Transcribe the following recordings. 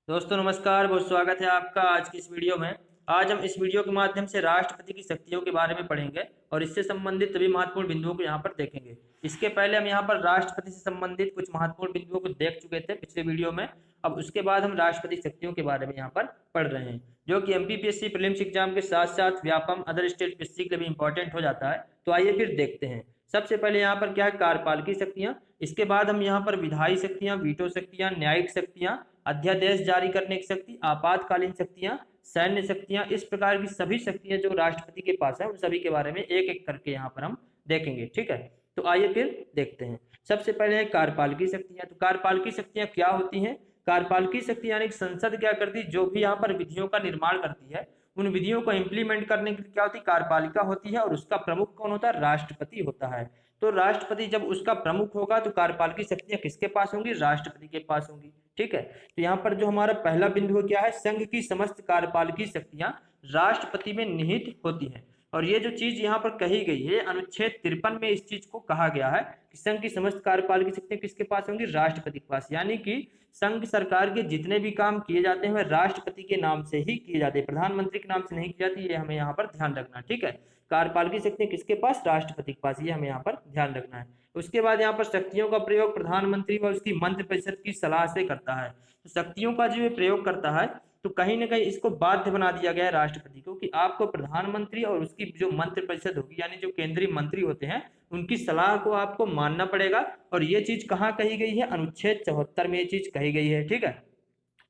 दोस्तों नमस्कार, बहुत स्वागत है आपका आज की इस वीडियो में। आज हम इस वीडियो के माध्यम से राष्ट्रपति की शक्तियों के बारे में पढ़ेंगे और इससे संबंधित सभी महत्वपूर्ण बिंदुओं को यहाँ पर देखेंगे। इसके पहले हम यहाँ पर राष्ट्रपति से संबंधित कुछ महत्वपूर्ण बिंदुओं को देख चुके थे पिछले वीडियो में। अब उसके बाद हम राष्ट्रपति शक्तियों के बारे में यहाँ पर पढ़ रहे हैं, जो कि एमपीपीएससी प्रीलिम्स एग्जाम के साथ साथ व्यापम अदर स्टेट पीएससी के लिए भी इंपॉर्टेंट हो जाता है। तो आइए फिर देखते हैं। सबसे पहले यहाँ पर क्या है, कार्यपालकी शक्तियाँ। इसके बाद हम यहाँ पर विधायी शक्तियाँ, वीटो शक्तियाँ, न्यायिक शक्तियाँ, अध्यादेश जारी करने की शक्ति, आपातकालीन शक्तियां, सैन्य शक्तियां, इस प्रकार की सभी शक्तियां जो राष्ट्रपति के पास है उन सभी के बारे में एक एक करके यहाँ पर हम देखेंगे। ठीक है, तो आइए फिर देखते हैं। सबसे पहले है कार्यपालकी शक्तियां। तो कार्यपालकी शक्तियां क्या होती हैं? कार्यपालकी शक्ति यानी कि संसद क्या करती है, जो भी यहाँ पर विधियों का निर्माण करती है, उन विधियों को इम्प्लीमेंट करने के लिए क्या होती है, कार्यपालिका होती है। और उसका प्रमुख कौन होता है? राष्ट्रपति होता है। तो राष्ट्रपति जब उसका प्रमुख होगा तो कार्यपालकी शक्तियां किसके पास होंगी? राष्ट्रपति के पास होंगी। ठीक है, तो यहाँ पर जो हमारा पहला बिंदु क्या है, संघ की समस्त कार्यपालकी शक्तियां राष्ट्रपति में निहित होती हैं। और ये जो चीज यहाँ पर कही गई है, अनुच्छेद 53 में इस चीज को कहा गया है कि संघ की समस्त कार्यपालकी शक्तियां किसके पास होंगी? राष्ट्रपति के पास। यानी कि संघ सरकार के जितने भी काम किए जाते हैं वह राष्ट्रपति के नाम से ही किए जाते हैं, प्रधानमंत्री के नाम से नहीं किए जाते। ये हमें यहाँ पर ध्यान रखना है। ठीक है, कार्यपालकी शक्तियां किसके पास? राष्ट्रपति के पास। ये हमें यहाँ पर ध्यान रखना है। उसके बाद यहाँ पर शक्तियों का प्रयोग प्रधानमंत्री व उसकी मंत्रिपरिषद की सलाह से करता है। तो शक्तियों का जो ये प्रयोग करता है, तो कहीं ना कहीं इसको बाध्य बना दिया गया है राष्ट्रपति को कि आपको प्रधानमंत्री और उसकी जो मंत्रिपरिषद होगी, यानी जो केंद्रीय मंत्री होते हैं, उनकी सलाह को आपको मानना पड़ेगा। और ये चीज कहाँ कही गई है? अनुच्छेद 74 में ये चीज कही गई है। ठीक है,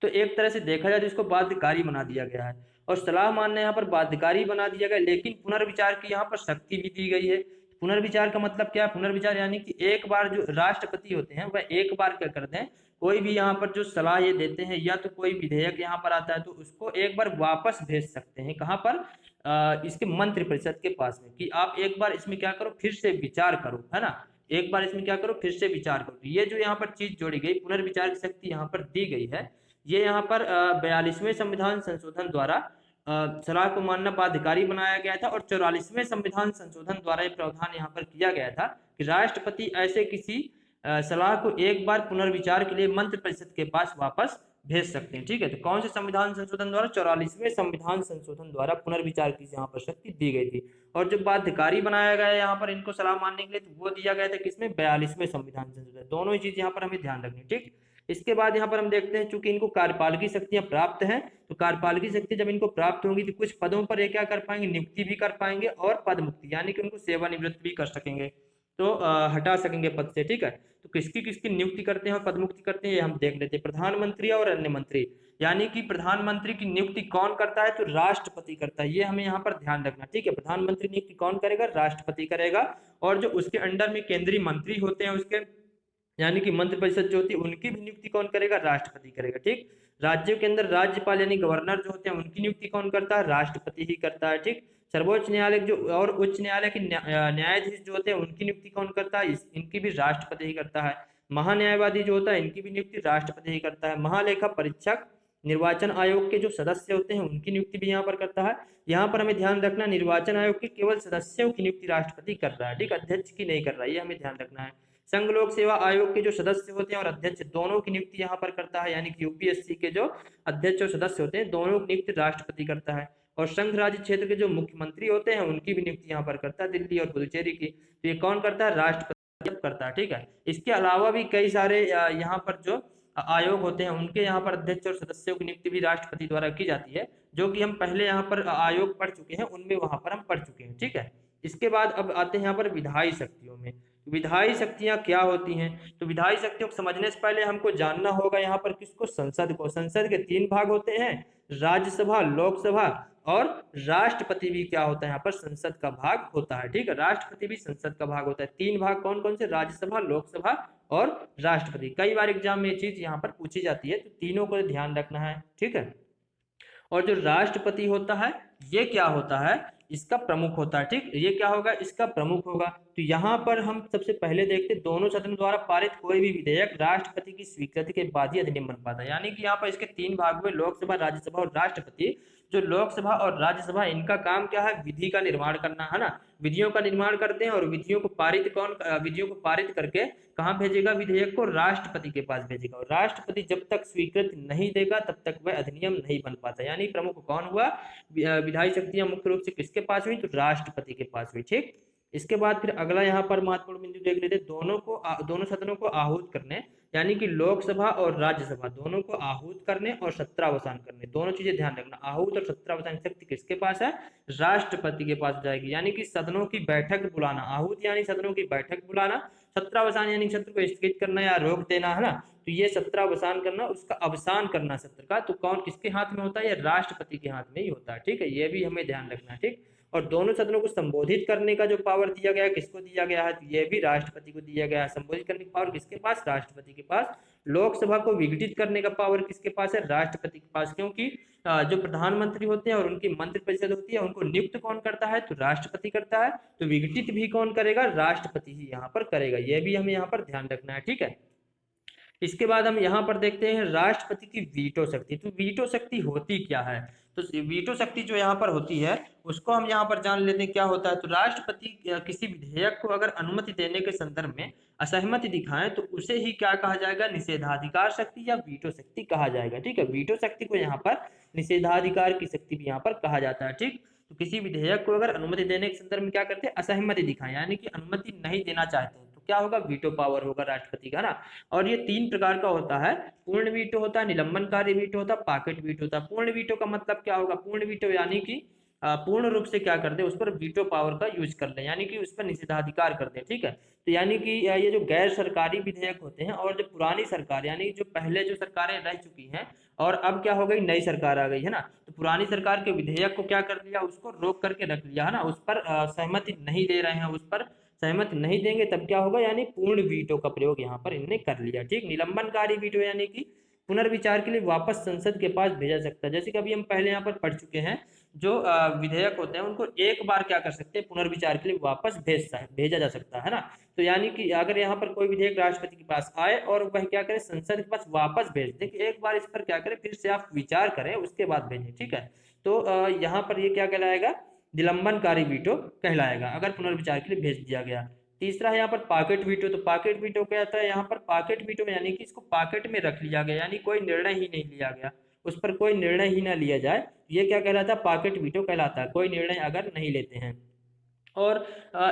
तो एक तरह से देखा जाए तो इसको बाध्यकारी बना दिया गया है और सलाह मानना यहाँ पर बाध्यकारी बना दिया गया। लेकिन पुनर्विचार की यहाँ पर शक्ति भी दी गई है। पुनर्विचार का मतलब क्या है? पुनर्विचार यानी कि एक बार जो राष्ट्रपति होते हैं वह एक बार क्या करते हैं, कोई भी यहाँ पर जो सलाह ये देते हैं या तो कोई विधेयक यहाँ पर आता है तो उसको एक बार वापस भेज सकते हैं। कहाँ पर? इसके मंत्रिपरिषद के पास में, कि आप एक बार इसमें क्या करो, फिर से विचार करो, है ना। एक बार इसमें क्या करो, फिर से विचार करो। ये जो यहाँ पर चीज जोड़ी गई, पुनर्विचार की शक्ति यहाँ पर दी गई है। ये यहाँ पर 42वें संविधान संशोधन द्वारा सलाह को मानना बाध्यकारी बनाया गया था और 44वें संविधान संशोधन द्वारा ये प्रावधान यहाँ पर किया गया था कि राष्ट्रपति ऐसे किसी सलाह को एक बार पुनर्विचार के लिए मंत्रिपरिषद के पास वापस भेज सकते हैं। ठीक है, तो कौन से संविधान संशोधन द्वारा? 44वें संविधान संशोधन द्वारा पुनर्विचार की यहाँ पर शक्ति दी गई थी। और जो बाध्यकारी बनाया गया है यहाँ पर इनको सलाह मानने के लिए, तो वो दिया गया था किसमें? 42वें संविधान संशोधन। दोनों ही चीज यहाँ पर हमें ध्यान रखनी। ठीक, इसके बाद यहाँ पर हम देखते हैं, चूंकि इनको कार्यपालकी शक्तियां प्राप्त हैं, तो कार्यपालकी शक्ति जब इनको प्राप्त होंगी तो कुछ पदों पर ये क्या कर पाएंगे? नियुक्ति भी कर पाएंगे और पद मुक्ति, यानी कि उनको सेवानिवृत्त भी कर सकेंगे, तो हटा सकेंगे पद से। ठीक है, तो किसकी किसकी नियुक्ति करते हैं और पद मुक्ति करते हैं, ये हम देख लेते हैं। प्रधानमंत्री और अन्य मंत्री, यानी कि प्रधानमंत्री की नियुक्ति कौन करता है? तो राष्ट्रपति करता है। ये हमें यहाँ पर ध्यान रखना। ठीक है, प्रधानमंत्री नियुक्ति कौन करेगा? राष्ट्रपति करेगा। और जो उसके अंडर में केंद्रीय मंत्री होते हैं, उसके यानी कि मंत्रिपरिषद जो होती है, उनकी भी नियुक्ति कौन करेगा? राष्ट्रपति करेगा। ठीक, राज्यों के अंदर राज्यपाल यानी गवर्नर जो होते हैं, उनकी नियुक्ति कौन करता है? राष्ट्रपति ही करता है। ठीक, सर्वोच्च न्यायालय जो और उच्च न्यायालय के न्यायाधीश जो होते हैं, उनकी नियुक्ति कौन करता है? इनकी भी राष्ट्रपति ही करता है। महान्यायवादी जो होता है, इनकी भी नियुक्ति राष्ट्रपति ही करता है। महालेखा परीक्षक, निर्वाचन आयोग के जो सदस्य होते हैं, उनकी नियुक्ति भी यहाँ पर करता है। यहाँ पर हमें ध्यान रखना, निर्वाचन आयोग के केवल सदस्यों की नियुक्ति राष्ट्रपति कर रहा है। ठीक, अध्यक्ष की नहीं कर रहा है, ये हमें ध्यान रखना है। संघ लोक सेवा आयोग के जो सदस्य होते हैं और अध्यक्ष, दोनों की नियुक्ति यहाँ पर करता है, यानी कि यूपीएससी के जो अध्यक्ष और सदस्य होते हैं, दोनों की नियुक्ति राष्ट्रपति करता है। और संघ राज्य क्षेत्र के जो मुख्यमंत्री होते हैं, उनकी भी नियुक्ति यहाँ पर करता है, दिल्ली और पुदुचेरी की। तो ये कौन करता है? राष्ट्रपति करता है। ठीक है, इसके अलावा भी कई सारे यहाँ पर जो आयोग होते हैं, उनके यहाँ पर अध्यक्ष और सदस्यों की नियुक्ति भी राष्ट्रपति द्वारा की जाती है, जो कि हम पहले यहाँ पर आयोग पढ़ चुके हैं, उनमें वहां पर हम पढ़ चुके हैं। ठीक है, इसके बाद अब आते हैं यहाँ पर विधायी शक्तियों में। विधायी शक्तियां क्या होती हैं? तो विधायी शक्तियों को समझने से पहले हमको जानना होगा यहाँ पर किसको? संसद को। संसद के 3 भाग होते हैं, राज्यसभा, लोकसभा और राष्ट्रपति भी क्या होता है? यहाँ पर संसद का भाग होता है। ठीक है, राष्ट्रपति भी संसद का भाग होता है। 3 भाग कौन कौन से? राज्यसभा, लोकसभा और राष्ट्रपति। कई बार एग्जाम में ये चीज यहाँ पर पूछी जाती है, तो तीनों को ध्यान रखना है। ठीक है, और जो राष्ट्रपति होता है, ये क्या होता है? इसका प्रमुख होता है। ठीक, ये क्या होगा? इसका प्रमुख होगा। तो यहाँ पर हम सबसे पहले देखते हैं दोनों सदनों द्वारा पारित कोई भी विधेयक राष्ट्रपति की स्वीकृति के बाद ही अधिनियम बन पाता है। यानी कि यहाँ पर इसके तीन भाग में लोकसभा, राज्यसभा और राष्ट्रपति। जो लोकसभा और राज्यसभा, इनका काम क्या है? विधि का निर्माण करना, है ना। विधियों का निर्माण करते हैं और विधियों को पारित करके कहाँ भेजेगा? विधेयक को राष्ट्रपति के पास भेजेगा। और राष्ट्रपति जब तक स्वीकृति नहीं देगा तब तक वह अधिनियम नहीं बन पाता। यानी प्रमुख कौन हुआ? विधायी शक्तियां मुख्य रूप से किसके पास हुई? तो राष्ट्रपति के पास हुई। ठीक। इसके बाद फिर अगला यहाँ पर महत्वपूर्ण बिंदु देख लेते हैं, दोनों सदनों को आहूत करने, यानी कि लोकसभा और राज्यसभा दोनों को आहूत करने और सत्रावसान करने, दोनों चीजें ध्यान रखना। आहूत और सत्रावसान शक्ति किसके पास है? राष्ट्रपति के पास जाएगी। यानी कि सदनों की बैठक बुलाना, आहूत यानी सदनों की बैठक बुलाना, सत्रावसान यानी सत्र को स्थगित करना या रोक देना, है ना। तो ये सत्रावसान करना, उसका अवसान करना सत्र का, तो कौन किसके हाथ में होता है? ये राष्ट्रपति के हाथ में ही होता है। ठीक है, ये भी हमें ध्यान रखना है। ठीक। और दोनों सदनों को संबोधित करने का जो पावर दिया गया है, किसको दिया गया है? तो ये भी राष्ट्रपति को दिया गया है। संबोधित करने का पावर किसके पास? राष्ट्रपति के पास। लोकसभा को विघटित करने का पावर किसके पास है? राष्ट्रपति के पास। क्योंकि जो प्रधानमंत्री होते हैं और उनकी मंत्रिपरिषद होती है, उनको नियुक्त कौन करता है? तो राष्ट्रपति करता है। तो विघटित भी कौन करेगा? राष्ट्रपति ही यहाँ पर करेगा। यह भी हमें यहाँ पर ध्यान रखना है। ठीक है। इसके बाद हम यहाँ पर देखते हैं राष्ट्रपति की वीटो शक्ति। तो वीटो शक्ति होती क्या है? तो वीटो शक्ति जो यहाँ पर होती है उसको हम यहाँ पर जान लेते हैं क्या होता है। तो राष्ट्रपति किसी विधेयक को अगर अनुमति देने के संदर्भ में असहमति दिखाएं तो उसे ही क्या कहा जाएगा? निषेधाधिकार शक्ति या वीटो शक्ति कहा जाएगा। ठीक है, वीटो शक्ति को यहाँ पर निषेधाधिकार की शक्ति भी यहाँ पर कहा जाता है। ठीक। तो किसी विधेयक को अगर अनुमति देने के संदर्भ में क्या करते हैं? असहमति दिखाएं, यानी कि अनुमति नहीं देना चाहते हैं, तो क्या होगा? वीटो पावर होगा राष्ट्रपति का, ना। और ये तीन प्रकार का होता है। पूर्ण वीटो होता है, निलंबनकारी वीटो होता है, पॉकेट वीटो होता है। पूर्ण वीटो का मतलब क्या होगा? पूर्ण वीटो यानी कि पूर्ण रूप से क्या कर दे? उस पर वीटो पावर का यूज कर ले, यानी कि उस पर निषेधाधिकार कर दे। ठीक है। तो यानी कि ये जो गैर सरकारी विधेयक होते हैं और जो पुरानी सरकार, यानी जो पहले जो सरकारें रह चुकी हैं और अब क्या हो गई? नई सरकार आ गई, है ना। तो पुरानी सरकार के विधेयक को क्या कर लिया? उसको रोक करके रख लिया, है ना। उस पर सहमति नहीं दे रहे हैं, उस पर सहमति नहीं देंगे, तब क्या होगा? यानी पूर्ण वीटो का प्रयोग यहाँ पर इन्होंने कर लिया। ठीक। निलंबनकारी वीटो यानी कि पुनर्विचार के लिए वापस संसद के पास भेजा सकता है। जैसे कि अभी हम पहले यहाँ पर पढ़ चुके हैं, जो विधेयक होते हैं उनको एक बार क्या कर सकते हैं? पुनर्विचार के लिए वापस भेजा जा सकता है ना। तो यानी कि अगर यहाँ पर कोई विधेयक राष्ट्रपति के पास आए और वह क्या करे? संसद के पास वापस भेज दे कि एक बार इस पर क्या करें, फिर से आप विचार करें, उसके बाद भेजें। ठीक है। तो यहाँ पर ये क्या कहलाएगा? निलंबनकारी वीटो कहलाएगा, अगर पुनर्विचार के लिए भेज दिया गया। तीसरा है यहाँ पर पॉकेट वीटो। तो पॉकेट वीटो क्या होता है? यहाँ पर पॉकेट वीटो यानी कि इसको पॉकेट में रख लिया गया, यानी कोई निर्णय ही नहीं लिया गया, उस पर कोई निर्णय ही ना लिया जाए, ये क्या कहलाता है? पॉकेट वीटो कहलाता है, कोई निर्णय अगर नहीं लेते हैं। और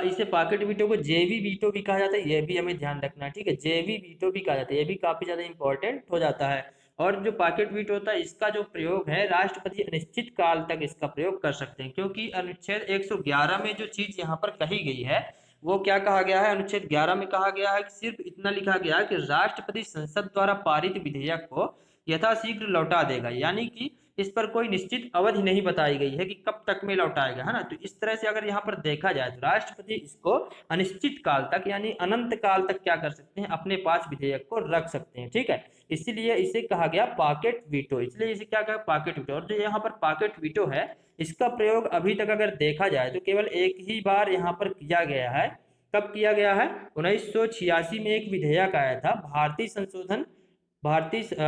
इसे पॉकेट वीटो को जेवी वीटो भी कहा जाता है, यह भी हमें ध्यान रखना है। ठीक है, जेवी वीटो भी कहा जाता है, यह भी काफी ज्यादा इंपॉर्टेंट हो जाता है। और जो पॉकेट वीटो होता है इसका जो प्रयोग है, राष्ट्रपति अनिश्चित काल तक इसका प्रयोग कर सकते हैं, क्योंकि अनुच्छेद 111 में जो चीज यहाँ पर कही गई है वो क्या कहा गया है? अनुच्छेद 11 में कहा गया है कि सिर्फ इतना लिखा गया है कि राष्ट्रपति संसद द्वारा पारित विधेयक को यथाशीघ्र लौटा देगा, यानी कि इस पर कोई निश्चित अवधि नहीं बताई गई है कि कब तक में लौटाएगा, है ना। तो इस तरह से अगर यहाँ पर देखा जाए तो राष्ट्रपति इसको अनिश्चित काल तक यानी अनंत काल तक क्या कर सकते हैं? अपने पास विधेयक को रख सकते हैं। ठीक है, इसीलिए इसे कहा गया पॉकेट वीटो, इसलिए इसे क्या कहा? Pocket veto. और जो यहाँ पर पॉकेट वीटो है इसका प्रयोग अभी तक अगर देखा जाए तो केवल एक ही बार यहाँ पर किया गया है। कब किया गया है? 1986 में एक विधेयक आया था, भारतीय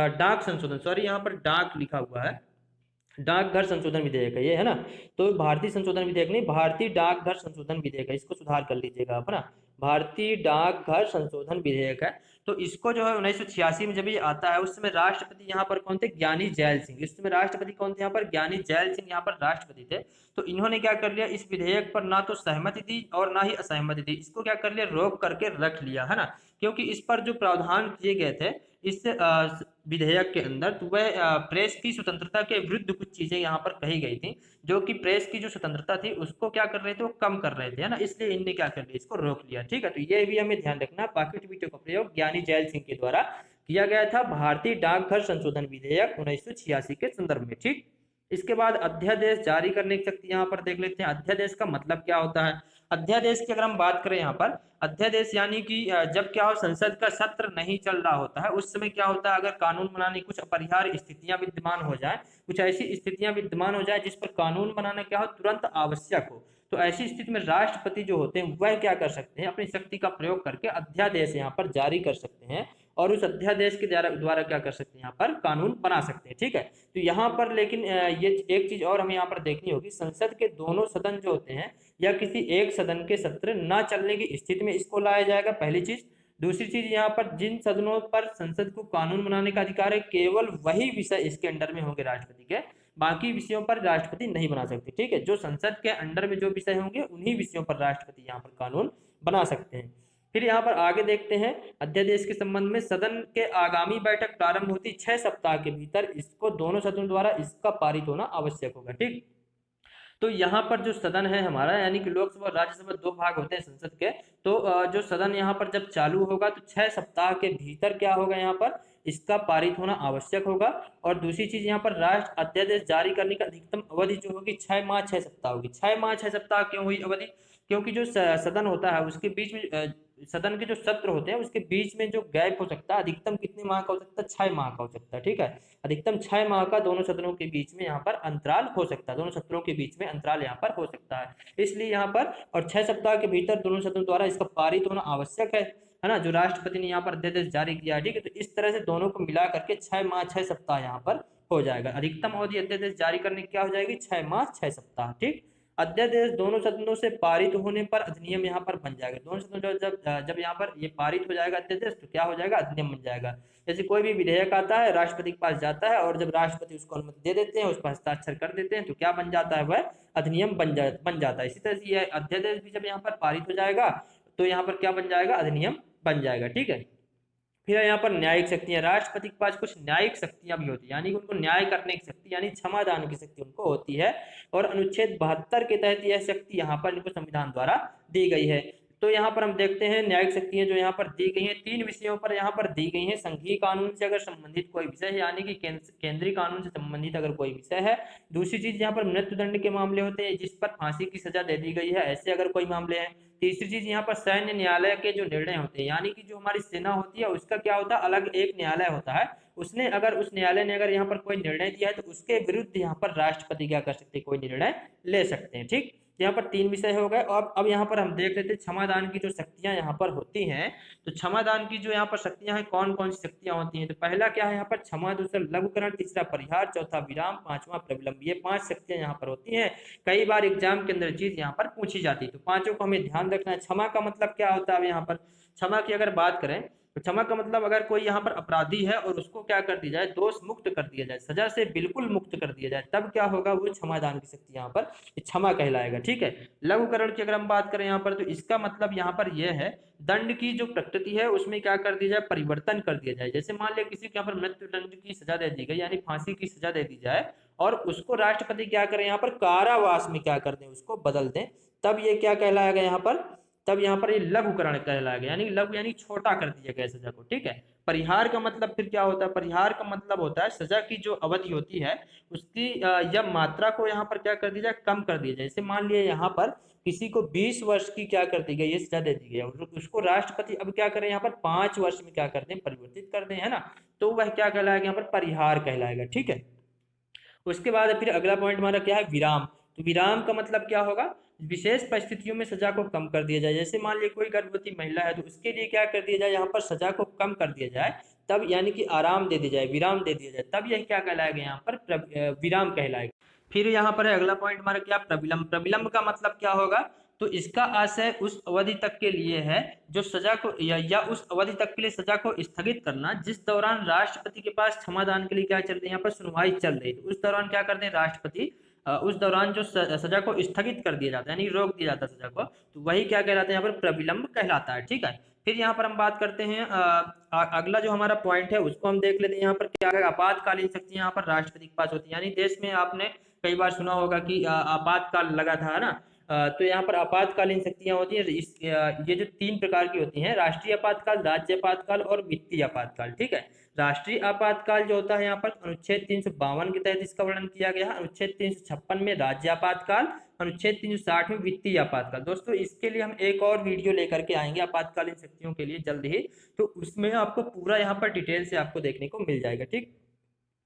डाक संशोधन, सॉरी यहाँ पर डाक लिखा हुआ है, डाकघर संशोधन विधेयक है ये, है ना। तो भारतीय संशोधन विधेयक नहीं, भारतीय डाकघर संशोधन विधेयक है, इसको सुधार कर लीजिएगा आप, है ना। भारतीय डाकघर संशोधन विधेयक है। तो इसको जो है 1986 में जब ये आता है, उस समय राष्ट्रपति यहाँ पर कौन थे? ज्ञानी जैल सिंह। इस समय राष्ट्रपति कौन थे यहाँ पर? ज्ञानी जैल सिंह यहाँ पर राष्ट्रपति थे। तो इन्होंने क्या कर लिया? इस विधेयक पर ना तो सहमति दी और ना ही असहमति दी, इसको क्या कर लिया? रोक करके रख लिया, है ना। क्योंकि इस पर जो प्रावधान किए गए थे इस विधेयक के अंदर, तो वह प्रेस की स्वतंत्रता के विरुद्ध कुछ चीजें यहाँ पर कही गई थी, जो कि प्रेस की जो स्वतंत्रता थी उसको क्या कर रहे थे? वो कम कर रहे थे, है ना। इसलिए इनने क्या कर लिया? इसको रोक लिया। ठीक है, तो ये भी हमें ध्यान रखना, पॉकेट वीटो का प्रयोग ज्ञानी जैल सिंह के द्वारा किया गया था भारतीय डाकघर संशोधन विधेयक 1986 के संदर्भ में। ठीक। इसके बाद अध्यादेश जारी करने की शक्ति यहाँ पर देख लेते हैं। अध्यादेश का मतलब क्या होता है? अध्यादेश की अगर हम बात करें यहाँ पर, अध्यादेश यानी कि जब क्या हो, संसद का सत्र नहीं चल रहा होता है, उस समय क्या होता है? अगर कानून बनाने की कुछ अपरिहार्य स्थितियां विद्यमान हो जाए, कुछ ऐसी स्थितियां विद्यमान हो जाए जिस पर कानून बनाना क्या हो? तुरंत आवश्यक हो, तो ऐसी स्थिति में राष्ट्रपति जो होते हैं वह क्या कर सकते हैं, अपनी शक्ति का प्रयोग करके अध्यादेश यहाँ पर जारी कर सकते हैं और उस अध्यादेश के द्वारा क्या कर सकते हैं, यहाँ पर कानून बना सकते हैं। ठीक है, तो यहाँ पर लेकिन ये एक चीज और हमें यहाँ पर देखनी होगी, संसद के दोनों सदन जो होते हैं या किसी एक सदन के सत्र न चलने की स्थिति में इसको लाया जाएगा, पहली चीज। दूसरी चीज, यहाँ पर जिन सदनों पर संसद को कानून बनाने का अधिकार है केवल वही विषय इसके अंडर में होंगे राष्ट्रपति के, बाकी विषयों पर राष्ट्रपति नहीं बना सकते। ठीक है, जो संसद के अंडर में जो विषय होंगे उन्हीं विषयों पर राष्ट्रपति यहाँ पर कानून बना सकते हैं। फिर यहाँ पर आगे देखते हैं अध्यादेश के संबंध में, सदन के आगामी बैठक प्रारंभ होती 6 सप्ताह के भीतर इसको दोनों सदनों द्वारा इसका पारित होना आवश्यक होगा। ठीक, तो यहाँ पर जो सदन है हमारा, यानी कि लोकसभा और राज्यसभा दो भाग होते हैं संसद के, तो जो सदन यहाँ पर जब चालू होगा तो 6 सप्ताह के भीतर क्या होगा, यहाँ पर इसका पारित होना आवश्यक होगा। और दूसरी चीज, यहाँ पर राष्ट्र अध्यादेश जारी करने की अधिकतम अवधि जो होगी 6 माह 6 सप्ताह होगी। 6 माह 6 सप्ताह क्यों हुई अवधि, क्योंकि जो सदन होता है उसके बीच में सदन के जो सत्र होते हैं उसके बीच में जो गैप हो सकता है अधिकतम कितने माह का हो सकता है, 6 माह का हो सकता है। ठीक है, अधिकतम 6 माह का दोनों सदनों के बीच में यहाँ पर अंतराल हो सकता है, दोनों सत्रों के बीच में अंतराल यहाँ पर हो सकता है। इसलिए यहाँ पर और 6 सप्ताह के भीतर दोनों सदनों द्वारा इसका पारित होना आवश्यक है ना, जो राष्ट्रपति ने यहाँ पर अध्यादेश जारी किया। ठीक है, तो इस तरह से दोनों को मिला करके 6 माह 6 सप्ताह यहाँ पर हो जाएगा। अधिकतम अवधि अध्यादेश जारी करने की क्या हो जाएगी, 6 माह 6 सप्ताह। ठीक, अध्यादेश दोनों सदनों से पारित होने पर अधिनियम यहाँ पर बन जाएगा। दोनों सदनों जब जब यहाँ पर ये पारित हो जाएगा अध्यादेश तो क्या हो जाएगा, अधिनियम बन जाएगा। जैसे कोई भी विधेयक आता है राष्ट्रपति के पास जाता है और जब राष्ट्रपति उसको अनुमति दे देते हैं, उस पर हस्ताक्षर कर देते हैं, तो क्या बन जाता है, वह अधिनियम बन जाता है। इसी तरह से यह अध्यादेश भी जब यहाँ पर पारित हो जाएगा तो यहाँ पर क्या बन जाएगा, अधिनियम बन जाएगा। ठीक है, फिर यहाँ पर न्यायिक शक्तियां, राष्ट्रपति के पास कुछ न्यायिक शक्तियां भी होती है, यानी कि उनको न्याय करने की शक्ति यानी क्षमादान की शक्ति उनको होती है। और अनुच्छेद 72 के तहत यह शक्ति यहाँ पर इनको संविधान द्वारा दी गई है। तो यहाँ पर हम देखते हैं न्यायिक शक्तियां जो यहाँ पर दी गई हैं 3 विषयों पर यहाँ पर दी गई हैं। संघीय कानून से अगर संबंधित कोई विषय है, यानी कि केंद्रीय कानून से संबंधित अगर कोई विषय है। दूसरी चीज, यहाँ पर मृत्युदंड के मामले होते हैं जिस पर फांसी की सजा दे दी गई है, ऐसे अगर कोई मामले हैं। तीसरी चीज, यहाँ पर सैन्य न्यायालय के जो निर्णय होते हैं, यानी कि जो हमारी सेना होती है उसका क्या होता है, अलग एक न्यायालय होता है, उसने अगर उस न्यायालय ने अगर यहाँ पर कोई निर्णय दिया है तो उसके विरुद्ध यहाँ पर राष्ट्रपति क्या कर सकते हैं, कोई निर्णय ले सकते हैं। ठीक, यहाँ पर 3 विषय हो गए। और अब यहाँ पर हम देख लेते हैं क्षमादान की जो शक्तियां यहाँ पर होती हैं। तो क्षमादान की जो यहाँ पर शक्तियां हैं, कौन कौन सी शक्तियां होती हैं, तो पहला क्या है यहाँ पर क्षमा, दूसरा लघुकरण, तीसरा परिहार, चौथा विराम, पांचवा प्रविलंब। ये 5 शक्तियां यहाँ पर होती हैं। कई बार एग्जाम के अंदर चीज यहाँ पर पूछी जाती है, तो पांचों को हमें ध्यान रखना है। क्षमा का मतलब क्या होता है, यहाँ पर क्षमा की अगर बात करें तो क्षमा का मतलब अगर कोई यहाँ पर अपराधी है और उसको क्या कर दिया जाए, दोष मुक्त कर दिया जाए, सजा से बिल्कुल मुक्त कर दिया जाए, तब क्या होगा, वो क्षमादान की शक्ति यहाँ पर क्षमा कहलाएगा। ठीक है, लघुकरण की अगर हम बात करें यहाँ पर तो इसका मतलब यहाँ पर यह है दंड की जो प्रकृति है उसमें क्या कर दिया जाए, परिवर्तन कर दिया जाए। जैसे मान लिया किसी को यहाँ पर मृत्यु दंड की सजा दे दी गई, यानी फांसी की सजा दे दी जाए और उसको राष्ट्रपति क्या करें, यहाँ पर कारावास में क्या कर दें, उसको बदल दें, तब ये क्या कहलाएगा यहाँ पर, तब यहाँ पर ये लघुकरण कहलाएगा, यानी लघु यानी छोटा कर दिया गया सजा को। ठीक है, परिहार का मतलब फिर क्या होता है, परिहार का मतलब होता है सजा की जो अवधि होती है उसकी या मात्रा को यहाँ पर क्या कर दिया जाए, कम कर दिया जाए। जैसे मान लिया यहाँ पर किसी को 20 वर्ष की क्या कर दी गई, ये सजा दे दी गई, उसको राष्ट्रपति अब क्या करें, यहाँ पर 5 वर्ष में क्या कर दें, परिवर्तित कर दें, है ना, तो वह क्या कहलाएगा, यहाँ पर परिहार कहलाएगा। ठीक है, उसके बाद फिर अगला पॉइंट हमारा क्या है, विराम। तो विराम का मतलब क्या होगा, विशेष परिस्थितियों में सजा को कम कर दिया जाए। जैसे मान लीजिए कोई गर्भवती महिला है तो उसके लिए क्या कर दिया जाए, यहाँ पर सजा को कम कर दिया जाए, तब यानी कि आराम दे दिया जाए, विराम दे दिया जाए, तब यह क्या कहलाएगा, यहाँ पर विराम कहलाएगा। फिर यहाँ पर अगला पॉइंट हमारा क्या, प्रविलंब। प्रविलंब का मतलब क्या होगा, तो इसका आशय उस अवधि तक के लिए है जो सजा को या उस अवधि तक के लिए सजा को स्थगित करना जिस दौरान राष्ट्रपति के पास क्षमादान के लिए क्या चल रही है, यहाँ पर सुनवाई चल रही है। तो उस दौरान क्या करते हैं राष्ट्रपति, उस दौरान जो सजा को स्थगित कर दिया जाता है, यानी रोक दिया जाता है सजा को, तो वही क्या कहलाता है, यहाँ पर प्रविलंब कहलाता है। ठीक है, फिर यहाँ पर हम बात करते हैं अगला जो हमारा पॉइंट है उसको हम देख लेते हैं। यहाँ पर क्या है, आपातकालीन शक्ति यहाँ पर राष्ट्रपति के पास होती है, यानी देश में आपने कई बार सुना होगा कि आपातकाल लगा था, है ना, तो यहाँ पर आपातकालीन शक्तियां होती हैं। ये जो 3 प्रकार की होती हैं, राष्ट्रीय आपातकाल, राज्य आपातकाल और वित्तीय आपातकाल। ठीक है, राष्ट्रीय आपातकाल जो होता है यहाँ पर अनुच्छेद 352 के तहत इसका वर्णन किया गया है, अनुच्छेद 356 में राज्य आपातकाल, अनुच्छेद 360 में वित्तीय आपातकाल। दोस्तों इसके लिए हम एक और वीडियो लेकर के आएंगे आपातकालीन शक्तियों के लिए जल्द ही, तो उसमें आपको पूरा यहाँ पर डिटेल से आपको देखने को मिल जाएगा। ठीक,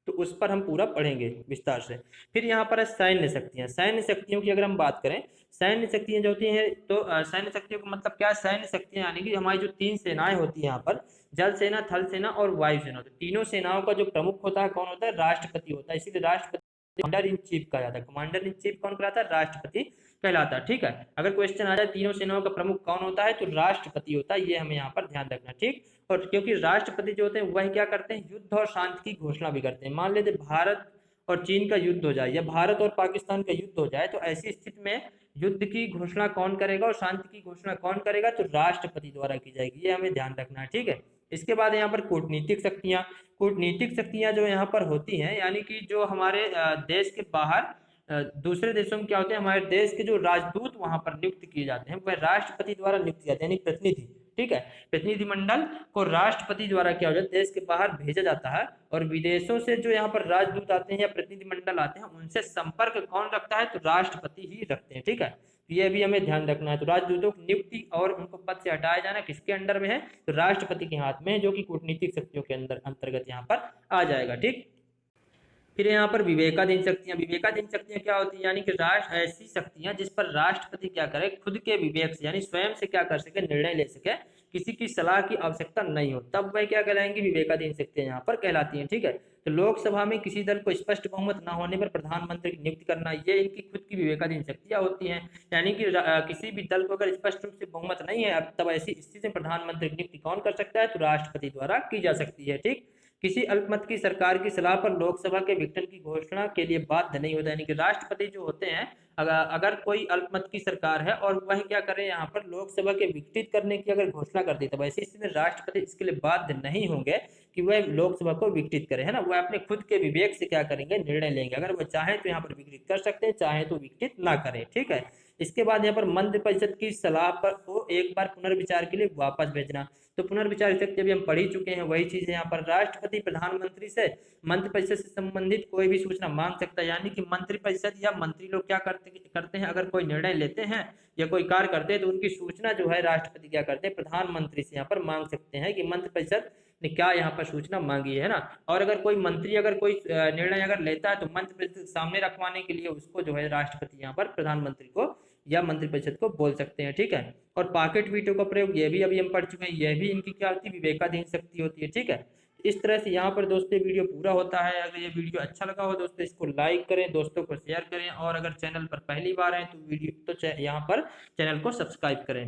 तो उस पर हम पूरा पढ़ेंगे विस्तार से। फिर यहाँ पर है सैन्य शक्तियाँ। सैन्य शक्तियों की अगर हम बात करें, सैन्य शक्तियाँ जो होती हैं तो सैन्य शक्तियों का मतलब क्या है? सैन्य शक्तियाँ यानी कि हमारी जो तीन सेनाएं होती हैं यहाँ पर, जल सेना, थल सेना और वायु सेना, तो तीनों सेनाओं का जो प्रमुख होता है कौन होता है? राष्ट्रपति होता है। इसीलिए राष्ट्रपति कमांडर इन चीफ कहा जाता है। कमांडर इन चीफ कौन कहलाता है? राष्ट्रपति कहलाता है। ठीक है, अगर क्वेश्चन आ जाए तीनों सेनाओं का प्रमुख कौन होता है, तो राष्ट्रपति होता है। ये हमें यहाँ पर ध्यान रखना। ठीक, और क्योंकि राष्ट्रपति जो होते हैं वह क्या करते हैं? युद्ध और शांति की घोषणा भी करते हैं। मान लेते भारत और चीन का युद्ध हो जाए या भारत और पाकिस्तान का युद्ध हो जाए, तो ऐसी स्थिति में युद्ध की घोषणा कौन करेगा और शांति की घोषणा कौन करेगा? तो राष्ट्रपति द्वारा की जाएगी। ये हमें ध्यान रखना है। ठीक है, इसके बाद यहाँ पर कूटनीतिक शक्तियाँ। कूटनीतिक शक्तियाँ जो यहाँ पर होती हैं, यानी कि जो हमारे देश के बाहर दूसरे देशों में क्या होते हैं, हमारे देश के जो राजदूत वहां पर नियुक्त किए जाते हैं वह राष्ट्रपति द्वारा नियुक्त किए जाते हैं, यानी प्रतिनिधि। ठीक है, प्रतिनिधिमंडल को राष्ट्रपति द्वारा क्या हो जाता है? देश के बाहर भेजा जाता है। और विदेशों से जो यहाँ पर राजदूत आते हैं या प्रतिनिधिमंडल आते हैं, उनसे संपर्क कौन रखता है? तो राष्ट्रपति ही रखते हैं। ठीक है, ये भी हमें ध्यान रखना है। तो राजदूतों की नियुक्ति और उनको पद से हटाया जाना किसके अंडर में है? तो राष्ट्रपति के हाथ में है, जो कि कूटनीतिक शक्तियों के अंदर अंतर्गत यहाँ पर आ जाएगा। ठीक, फिर यहाँ पर विवेकाधीन शक्तियां। विवेकाधीन शक्तियां क्या होती है? यानी कि राष्ट्र ऐसी शक्तियां जिस पर राष्ट्रपति क्या करे? खुद के विवेक से, यानी स्वयं से क्या कर सके? निर्णय ले सके, किसी की सलाह की आवश्यकता नहीं हो, तब वह क्या कहलाएंगी? विवेकाधीन शक्तियां यहाँ पर कहलाती हैं। ठीक है, तो लोकसभा में किसी दल को स्पष्ट बहुमत न होने पर प्रधानमंत्री की नियुक्ति करना, ये इनकी खुद की विवेकाधीन शक्तियां होती हैं। यानी कि किसी भी दल को अगर स्पष्ट रूप से बहुमत नहीं है, अब तब ऐसी स्थिति में प्रधानमंत्री की नियुक्ति कौन कर सकता है? तो राष्ट्रपति द्वारा की जा सकती है। ठीक, किसी अल्पमत की सरकार की सलाह पर लोकसभा के विघटन की घोषणा के लिए बाध्य नहीं होता। यानी कि राष्ट्रपति जो होते हैं, अगर कोई अल्पमत की सरकार है और वह क्या करे? यहाँ पर लोकसभा के विघटित करने की अगर घोषणा कर दी, तब ऐसी स्थिति में राष्ट्रपति इसके लिए बाध्य नहीं होंगे कि वह लोकसभा को विघटित करे, है ना। वह अपने खुद के विवेक से क्या करेंगे? निर्णय लेंगे। अगर वह चाहे तो यहाँ पर विघटित कर सकते हैं, चाहे तो विघटित ना करें। ठीक है, इसके बाद यहाँ पर मंत्रिपरिषद की सलाह पर को एक बार पुनर्विचार के लिए वापस भेजना। तो पुनर्विचार शक्ति अभी हम पढ़ ही चुके हैं, वही चीज है यहाँ पर। राष्ट्रपति प्रधानमंत्री से मंत्रिपरिषद से संबंधित कोई भी सूचना मांग सकता है। यानी कि मंत्रिपरिषद या मंत्री लोग क्या करते हैं? अगर कोई निर्णय लेते हैं या कोई कार्य करते हैं, तो उनकी सूचना जो है राष्ट्रपति क्या करते हैं? प्रधानमंत्री से यहाँ पर मांग सकते हैं कि मंत्रिपरिषद ने क्या यहाँ पर सूचना मांगी है ना। और अगर कोई मंत्री अगर कोई निर्णय अगर लेता है, तो मंत्रिपरिषद सामने रखवाने के लिए उसको जो है राष्ट्रपति यहाँ पर प्रधानमंत्री को या मंत्रिपरिषद को बोल सकते हैं। ठीक है, और पॉकेट वीटो का प्रयोग ये भी अभी हम पढ़ चुके हैं, यह भी इनकी क्या होती है? विवेकाधीन शक्ति होती है। ठीक है, इस तरह से यहाँ पर दोस्तों वीडियो पूरा होता है। अगर ये वीडियो अच्छा लगा हो दोस्तों, इसको लाइक करें, दोस्तों को शेयर करें, और अगर चैनल पर पहली बार है तो वीडियो तो यहाँ पर चैनल को सब्सक्राइब करें।